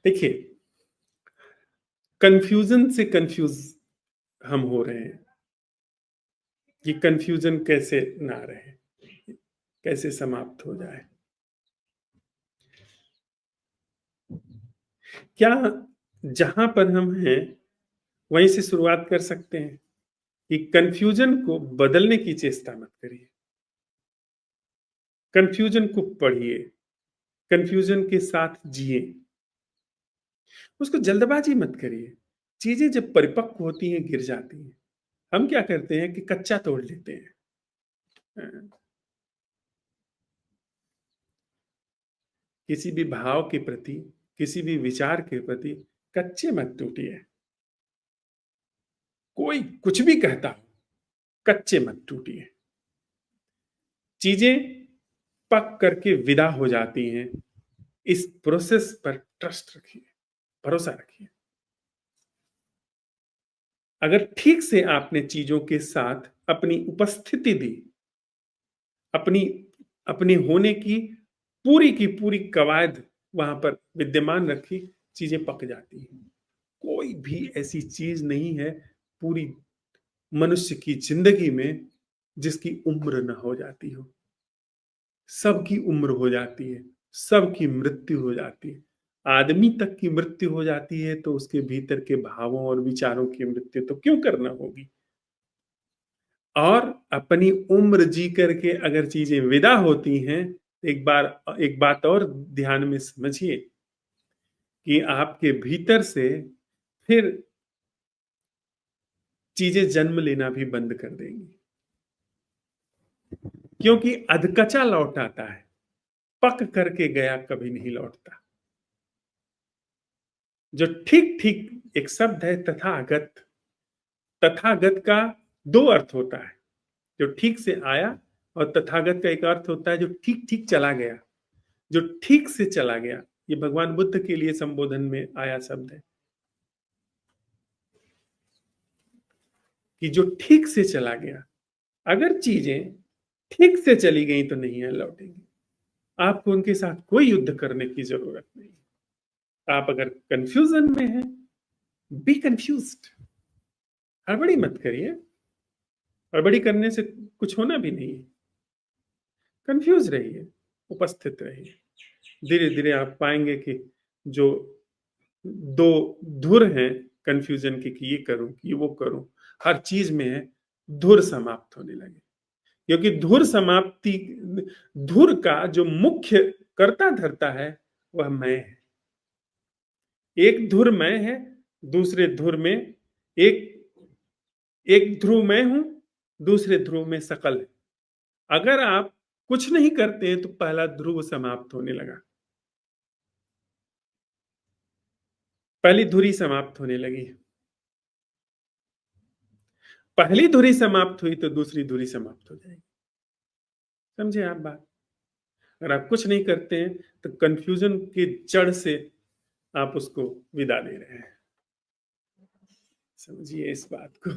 देखिए, कन्फ्यूजन से कंफ्यूज हम हो रहे हैं। ये कन्फ्यूजन कैसे ना रहे, कैसे समाप्त हो जाए। क्या जहां पर हम हैं वहीं से शुरुआत कर सकते हैं कि कन्फ्यूजन को बदलने की चेष्टा मत करिए। कन्फ्यूजन को पढ़िए, कन्फ्यूजन के साथ जिए। उसको जल्दबाजी मत करिए। चीजें जब परिपक्व होती हैं गिर जाती हैं। हम क्या करते हैं कि कच्चा तोड़ लेते हैं। अ, किसी भी भाव के प्रति, किसी भी विचार के प्रति कच्चे मत टूटिए। कोई कुछ भी कहता हो, कच्चे मत टूटिए। चीजें पक करके विदा हो जाती हैं। इस प्रोसेस पर ट्रस्ट रखिए, भरोसा रखिए। अगर ठीक से आपने चीजों के साथ अपनी उपस्थिति दी, अपनी अपने होने की पूरी कवायद वहां पर विद्यमान रखी, चीजें पक जाती हैं। कोई भी ऐसी चीज नहीं है पूरी मनुष्य की जिंदगी में जिसकी उम्र न हो जाती हो। सबकी उम्र हो जाती है, सबकी मृत्यु हो जाती है। आदमी तक की मृत्यु हो जाती है तो उसके भीतर के भावों और विचारों की मृत्यु तो क्यों करना होगी। और अपनी उम्र जी करके अगर चीजें विदा होती हैं, एक बात और ध्यान में समझिए कि आपके भीतर से फिर चीजें जन्म लेना भी बंद कर देंगी, क्योंकि अधकचा लौट आता है, पक करके गया कभी नहीं लौटता। जो ठीक ठीक एक शब्द है तथागत। तथागत का दो अर्थ होता है, जो ठीक से आया, और तथागत का एक अर्थ होता है जो ठीक ठीक चला गया। जो ठीक से चला गया, ये भगवान बुद्ध के लिए संबोधन में आया शब्द है कि जो ठीक से चला गया। अगर चीजें ठीक से चली गई तो नहीं है लौटेंगी। आपको उनके साथ कोई युद्ध करने की जरूरत नहीं। आप अगर कंफ्यूजन में हैं, बी कंफ्यूज्ड। हड़बड़ी मत करिए। हड़बड़ी करने से कुछ होना भी नहीं है। कंफ्यूज रहिए, उपस्थित रहिए। धीरे धीरे आप पाएंगे कि जो दो धुर हैं कंफ्यूजन की, कि ये करूं कि वो करूं, हर चीज में है, धुर समाप्त होने लगे। क्योंकि धुर का जो मुख्य कर्ता धरता है वह मैं है। एक धुर मैं है, दूसरे धुर में एक एक ध्रुव मैं हूं, दूसरे ध्रुव में सकल है। अगर आप कुछ नहीं करते हैं तो पहला ध्रुव समाप्त होने लगा, पहली धुरी समाप्त होने लगी। पहली धुरी समाप्त हुई तो दूसरी धुरी समाप्त हो जाएगी। समझे आप बात? अगर आप कुछ नहीं करते हैं तो कंफ्यूजन की जड़ से आप उसको विदा दे रहे हैं। समझिए इस बात को।